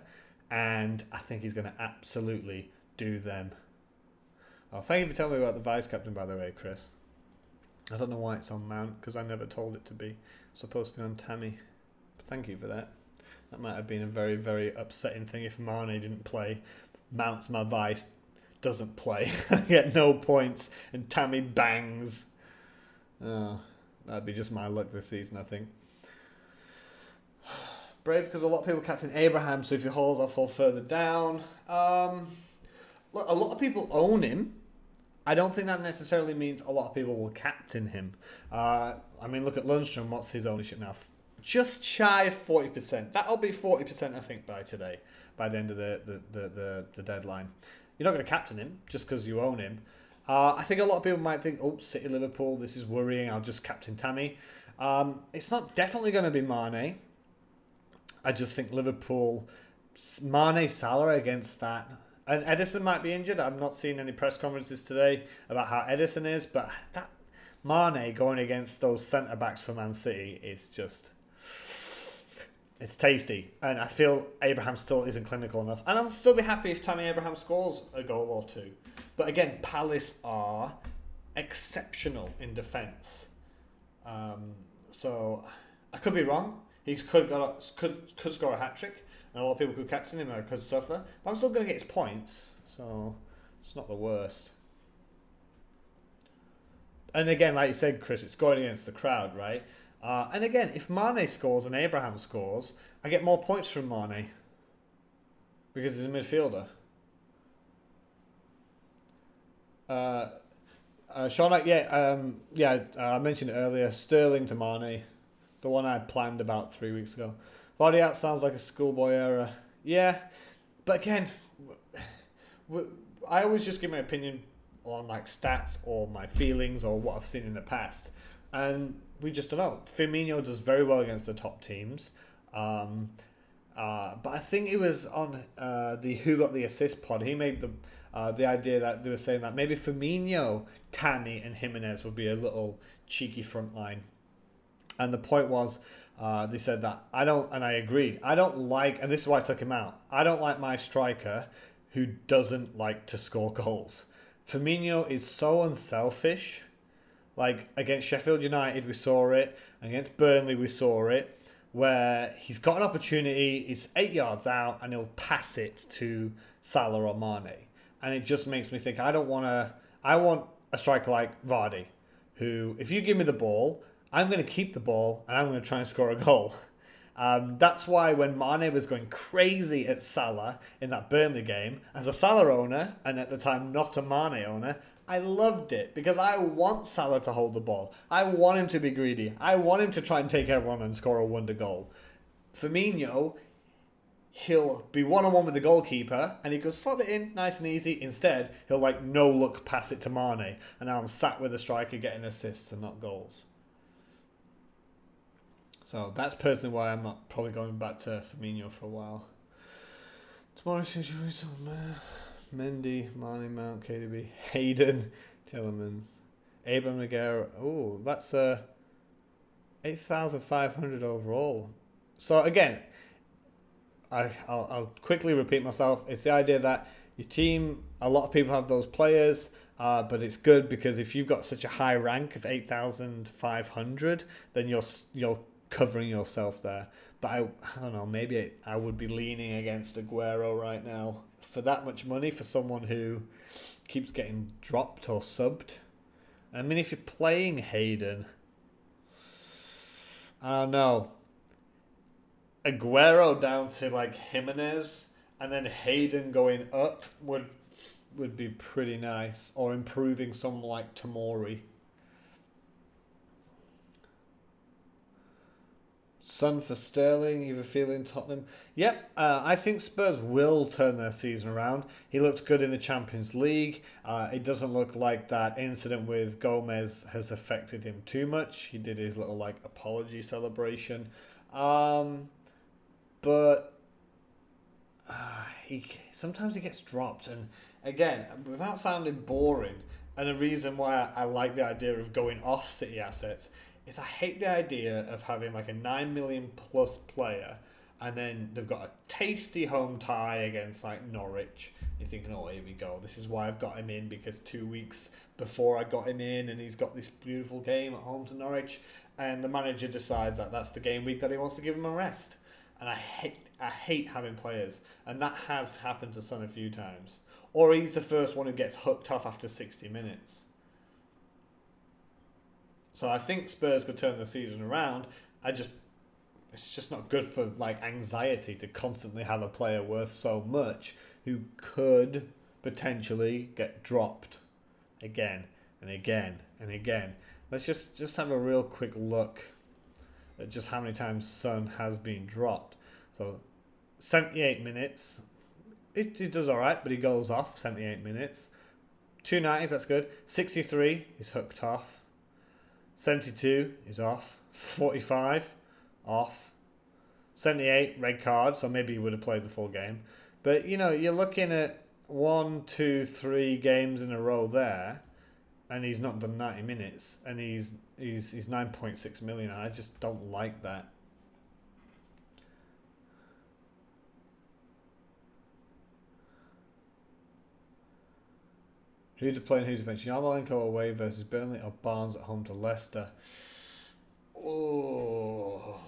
and I think he's going to absolutely do them. Oh, thank you for telling me about the vice captain, by the way, Chris. I don't know why it's on Mount, because I never told it to be. It's supposed to be on Tammy. But thank you for that. That might have been a very, very upsetting thing if Mane didn't play. Mount's my vice, doesn't play. I get no points, and Tammy bangs. Oh, that'd be just my luck this season, I think. Brave, because a lot of people captain Abraham, so if he hauls, I'll fall further down. Look, a lot of people own him. I don't think that necessarily means a lot of people will captain him. Look at Lundstram. What's his ownership now? Just shy of 40%. That'll be 40%, I think, by today, by the end of the deadline. You're not going to captain him just because you own him. I think a lot of people might think, oh, City, Liverpool, this is worrying. I'll just captain Tammy. It's not definitely going to be Mane. I just think Liverpool, Mane, Salah against that. And Edison might be injured. I've not seen any press conferences today about how Edison is, but that Mane going against those centre-backs for Man City is just... It's tasty. And I feel Abraham still isn't clinical enough. And I'll still be happy if Tammy Abraham scores a goal or two. But again, Palace are exceptional in defence. So I could be wrong. He could score a hat-trick. And a lot of people could captain him and could suffer. But I'm still going to get his points, so it's not the worst. And again, like you said, Chris, it's going against the crowd, right? And again, if Mane scores and Abraham scores, I get more points from Mane because he's a midfielder. Sean, I mentioned it earlier. Sterling to Mane, the one I had planned about 3 weeks ago. Vardy out sounds like a schoolboy error. Yeah, but again, I always just give my opinion on like stats or my feelings or what I've seen in the past, and we just don't know. Firmino does very well against the top teams, but I think it was on the Who Got the Assist pod. He made the idea that they were saying that maybe Firmino, Tammy, and Jimenez would be a little cheeky front line, and the point was. They said that and I agreed. I don't like, and this is why I took him out. I don't like my striker who doesn't like to score goals. Firmino is so unselfish. Like against Sheffield United, we saw it. Against Burnley, we saw it. Where he's got an opportunity, it's 8 yards out, and he'll pass it to Salah or Mane. And it just makes me think, I want a striker like Vardy, who, if you give me the ball, I'm going to keep the ball and I'm going to try and score a goal. That's why when Mane was going crazy at Salah in that Burnley game, as a Salah owner, and at the time not a Mane owner, I loved it because I want Salah to hold the ball. I want him to be greedy. I want him to try and take everyone and score a wonder goal. Firmino, he'll be one-on-one with the goalkeeper and he could slot it in nice and easy. Instead, he'll no-look pass it to Mane. And now I'm sat with a striker getting assists and not goals. So that's personally why I'm not probably going back to Firmino for a while. Tomorrow's situation, Mendy, Mane, Mount, KDB, Hayden, Tillemans, Abraham Aguero. Oh, that's 8,500 overall. So again, I'll quickly repeat myself. It's the idea that your team, a lot of people have those players, but it's good because if you've got such a high rank of 8,500, then you're covering yourself there. But I don't know, maybe I would be leaning against Aguero right now for that much money for someone who keeps getting dropped or subbed. I mean, if you're playing Hayden, I don't know, Aguero down to Jimenez and then Hayden going up would be pretty nice, or improving someone like Tomori. Son for Sterling, either feeling Tottenham. Yep, I think Spurs will turn their season around. He looked good in the Champions League. It doesn't look like that incident with Gomez has affected him too much. He did his little apology celebration. But sometimes he gets dropped. And again, without sounding boring, and a reason why I like the idea of going off City assets is I hate the idea of having a 9 million plus player and then they've got a tasty home tie against Norwich. You're thinking, oh, here we go. This is why I've got him in, because 2 weeks before I got him in and he's got this beautiful game at home to Norwich, and the manager decides that that's the game week that he wants to give him a rest. And I hate having players, and that has happened to Son a few times. Or he's the first one who gets hooked off after 60 minutes. So I think Spurs could turn the season around. It's just not good for anxiety to constantly have a player worth so much who could potentially get dropped again and again and again. Let's just have a real quick look at just how many times Son has been dropped. So 78 minutes. He does all right, but he goes off 78 minutes. 290s, that's good. 63, he's hooked off. 72 is off. 45 off. 78 red card, so maybe he would have played the full game. But you're looking at 1, 2, 3 games in a row there, and he's not done 90 minutes, and he's 9.6 million. I just don't like that. Who to play and who to bench? Yarmolenko away versus Burnley or Barnes at home to Leicester? Oh.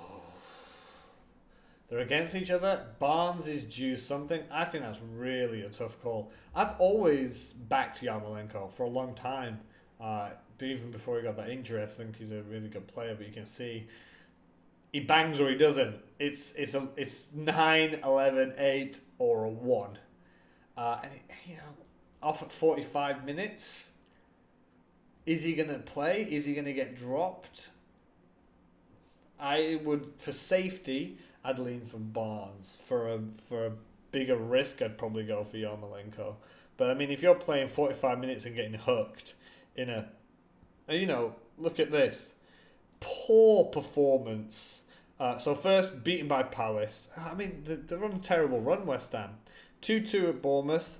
They're against each other. Barnes is due something. I think that's really a tough call. I've always backed Yarmolenko for a long time. Even before he got that injury, I think he's a really good player. But you can see he bangs or he doesn't. It's 9, 11, 8, or a 1. And off at 45 minutes. Is he going to play? Is he going to get dropped? I would, for safety, I'd lean for Barnes. For a bigger risk, I'd probably go for Yarmolenko. But I mean, if you're playing 45 minutes and getting hooked in look at this. Poor performance. So first, beaten by Palace. I mean, they're on a terrible run, West Ham. 2-2 at Bournemouth.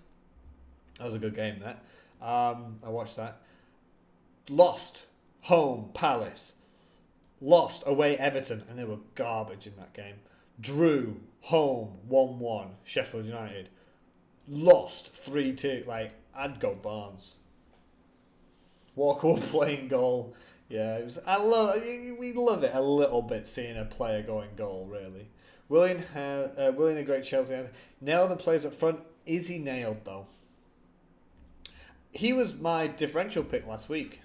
That was a good game, that. I watched that. Lost home, Palace. Lost away, Everton, and they were garbage in that game. Drew home, 1-1, Sheffield United. Lost 3-2. I'd go Barnes. Walker playing goal. Yeah, we love it a little bit seeing a player going goal, really. Willian a great Chelsea. Nailed and plays up front. Is he nailed, though? He was my differential pick last week,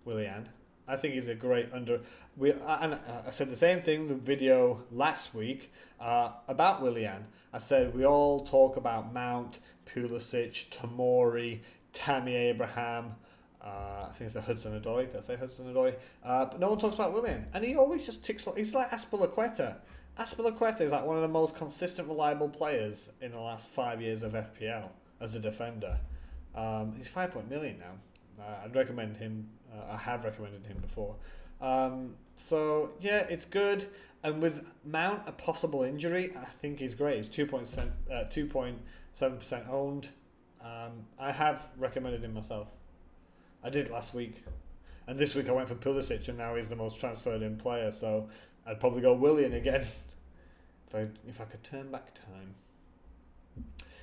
Willian. I think he's a great and I said the same thing in the video last week about Willian. I said we all talk about Mount, Pulisic, Tomori, Tammy Abraham. I think it's a Hudson-Odoi. Did I say Hudson-Odoi? But no one talks about Willian. And he always just ticks. He's like Azpilicueta. Azpilicueta is like one of the most consistent, reliable players in the last 5 years of FPL as a defender. He's 5 million now. I'd recommend him. I have recommended him before. So, yeah, it's good. And with Mount, a possible injury, I think he's great. He's 2.7% owned. I have recommended him myself. I did it last week. And this week I went for Pulisic, and now he's the most transferred in player. So I'd probably go Willian again if I could turn back time.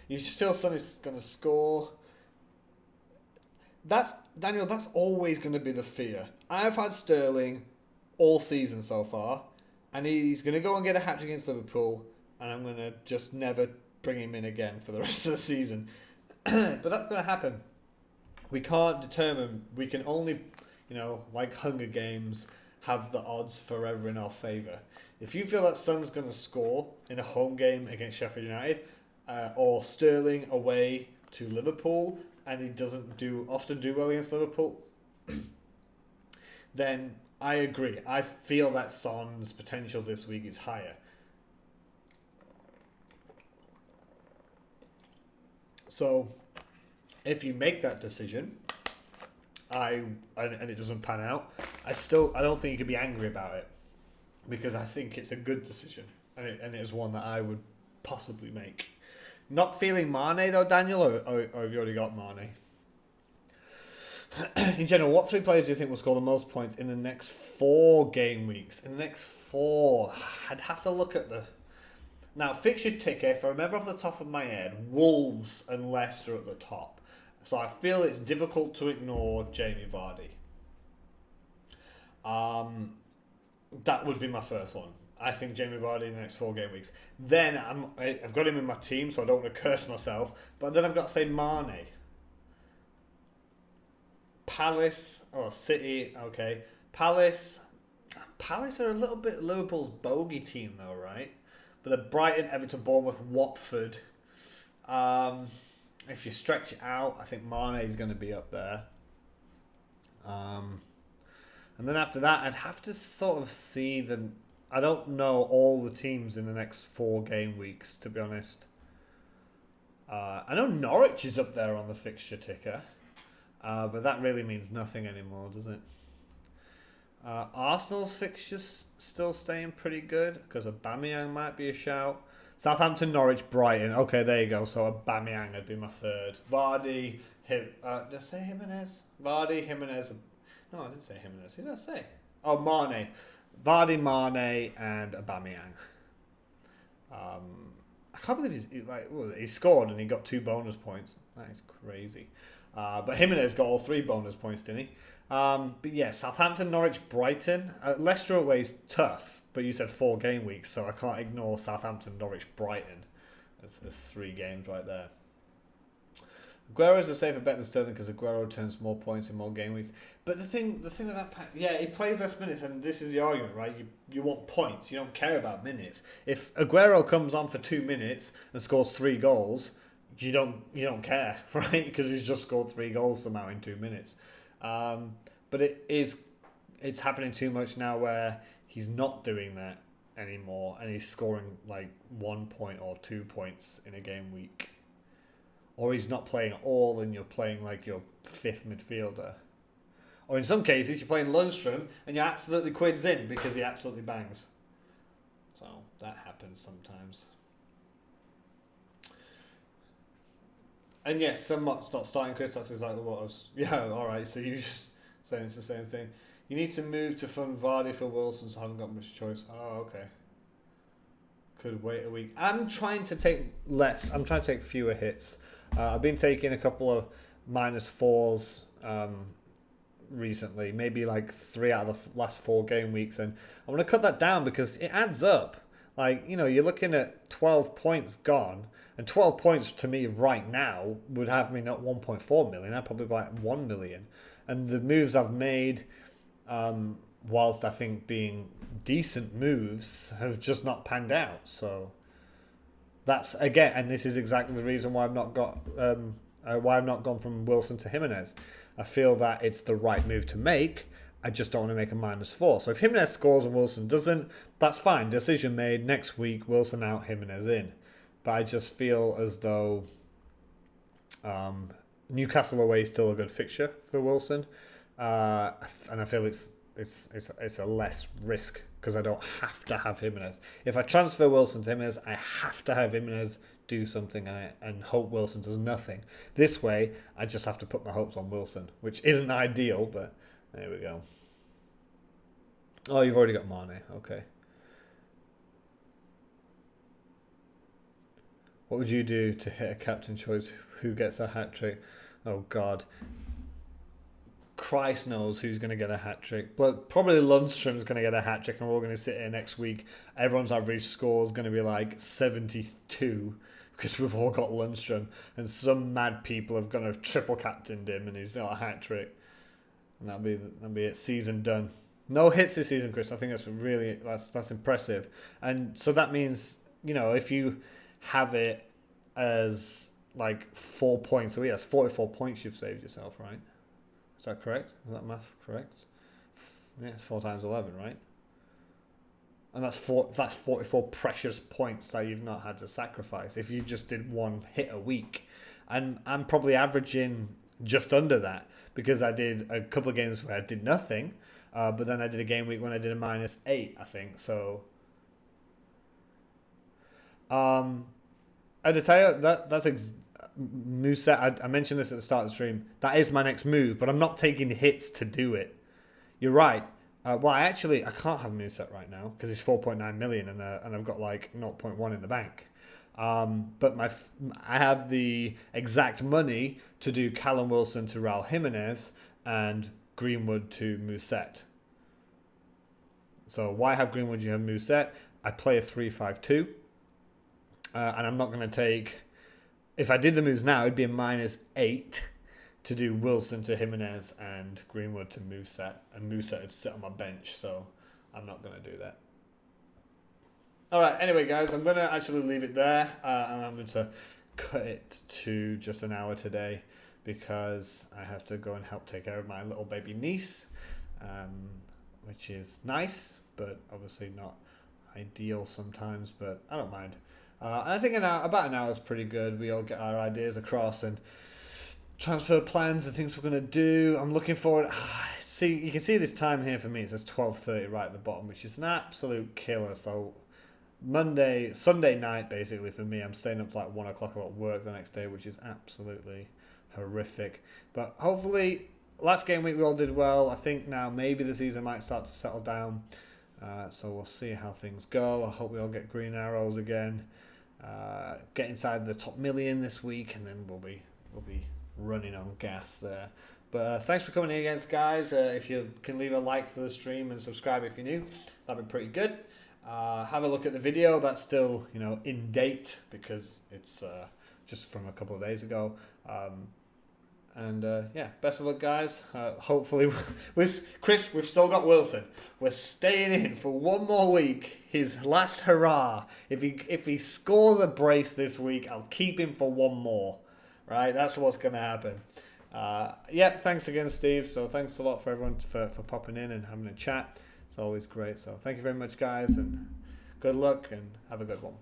You still think he's going to score? That's always going to be the fear. I've had Sterling all season so far, and he's going to go and get a hat-trick against Liverpool, and I'm going to just never bring him in again for the rest of the season. But that's going to happen. We can't determine. We can only, like Hunger Games, have the odds forever in our favour. If you feel that Son's going to score in a home game against Sheffield United, or Sterling away to Liverpool, and he doesn't often do well against Liverpool, then I agree. I feel that Son's potential this week is higher. So, if you make that decision, and it doesn't pan out, I don't think you can be angry about it, because I think it's a good decision, and it is one that I would possibly make. Not feeling Mane though, Daniel, or have you already got Mane? In general, what 3 players do you think will score the most points in the next 4 game weeks? In the next 4, I'd have to look at now fixture ticker. If I remember off the top of my head, Wolves and Leicester at the top. So I feel it's difficult to ignore Jamie Vardy. That would be my first one. I think Jamie Vardy in the next 4 game weeks. Then I've got him in my team, so I don't want to curse myself. But then I've got to say Mane. Palace or City, okay. Palace are a little bit Liverpool's bogey team though, right? But the Brighton, Everton, Bournemouth, Watford. If you stretch it out, I think Mane is going to be up there. And then after that, I'd have to sort of see I don't know all the teams in the next 4 game weeks, to be honest. I know Norwich is up there on the fixture ticker, but that really means nothing anymore, does it? Arsenal's fixtures still staying pretty good, because Aubameyang might be a shout. Southampton, Norwich, Brighton. Okay, there you go. So Aubameyang would be my third. Vardy, did I say Jimenez? Vardy, Jimenez. No, I didn't say Jimenez. Who did I say? Oh, Mane. Vardy, Mane, and Aubameyang. I can't believe he scored and he got 2 bonus points. That is crazy. But Jimenez got all 3 bonus points, didn't he? But yeah, Southampton, Norwich, Brighton. Leicester away is tough, but you said 4 game weeks, so I can't ignore Southampton, Norwich, Brighton. There's 3 games right there. Aguero is a safer bet than Sterling because Aguero turns more points in more game weeks. But the thing with that, yeah, he plays less minutes, and this is the argument, right? You want points, you don't care about minutes. If Aguero comes on for 2 minutes and scores 3 goals, you don't care, right? Because he's just scored 3 goals somehow in 2 minutes. But it's happening too much now where he's not doing that anymore, and he's scoring like 1 point or 2 points in a game week. Or he's not playing at all and you're playing like your 5th midfielder. Or in some cases you're playing Lundstram and you're absolutely quids in because he absolutely bangs. So that happens sometimes. And yes, somewhat's not starting Chris, that's exactly what I was... Yeah, alright, so you just saying it's the same thing. You need to move to fund Vardy for Wilson, so I haven't got much choice. Oh, okay. Could wait a week. I'm trying to take less. I'm trying to take fewer hits. I've been taking a couple of -4s recently, maybe like 3 out of the last 4 game weeks, and I'm going to cut that down because it adds up. Like, you know, you're looking at 12 points gone, and 12 points to me right now would have me not 1.4 million, I'd probably be like 1 million. And the moves I've made, whilst I think being decent moves, have just not panned out. So that's again, and this is exactly the reason why I've not gone from Wilson to Jimenez. I feel that it's the right move to make. I just don't want to make a -4. So if Jimenez scores and Wilson doesn't, that's fine. Decision made. Next week, Wilson out, Jimenez in. But I just feel as though Newcastle away is still a good fixture for Wilson, and I feel it's a less risk because I don't have to have Jimenez. If I transfer Wilson to Jimenez, I have to have Jimenez do something and hope Wilson does nothing. This way, I just have to put my hopes on Wilson, which isn't ideal, but there we go. Oh, you've already got Mane. Okay. What would you do to hit a captain choice? Who gets a hat-trick? Oh, God. Christ knows who's going to get a hat-trick. But probably Lundstram's going to get a hat-trick, and we're all going to sit here next week. Everyone's average score is going to be like 72 because we've all got Lundstram, and some mad people have gone to triple captained him, and he's got a hat-trick. And that'll be it. Season done. No hits this season, Chris. I think that's impressive. And so that means, you know, if you have it as like 4 points, so that's 44 points you've saved yourself, right? Is that correct? Is that math correct? Yeah, it's 4 times 11, right? And that's 44 precious points that you've not had to sacrifice if you just did 1 hit a week. And I'm probably averaging just under that because I did a couple of games where I did nothing, but then I did a game week when I did a -8, I think. So, I tell you that's Musa. I mentioned this at the start of the stream. That is my next move, but I'm not taking hits to do it. You're right. Well, I can't have Musa right now because he's 4.9 million and I've got like 0.1 in the bank. But I have the exact money to do Callum Wilson to Raul Jimenez and Greenwood to Muset. So why have Greenwood? You have Muset. I play a 3-5-2, and I'm not going to take. If I did the moves now, it'd be a -8 to do Wilson to Jimenez and Greenwood to Muset, and Muset would sit on my bench. So I'm not going to do that. All right, anyway, guys, I'm going to actually leave it there, and I'm going to cut it to just an hour today because I have to go and help take care of my little baby niece, which is nice, but obviously not ideal sometimes, but I don't mind. And I think about an hour is pretty good. We all get our ideas across and transfer plans and things we're going to do. I'm looking forward... See, you can see this time here for me. It says 12:30 right at the bottom, which is an absolute killer. So Sunday night, basically, for me, I'm staying up to like 1 o'clock about work the next day, which is absolutely horrific. But hopefully, last game week we all did well. I think now maybe the season might start to settle down. So we'll see how things go. I hope we all get green arrows again. get inside the top million this week, and then we'll be running on gas there. But thanks for coming in again, guys. If you can leave a like for the stream and subscribe if you're new, that'd be pretty good. Have a look at the video. That's still in date because it's just from a couple of days ago. Yeah, best of luck, guys. Hopefully, Chris, we've still got Wilson. We're staying in for one more week. His last hurrah. If he scores a brace this week, I'll keep him for one more. Right, that's what's going to happen. Thanks again, Steve. So thanks a lot for everyone for popping in and having a chat. It's always great. So thank you very much, guys, and good luck and have a good one.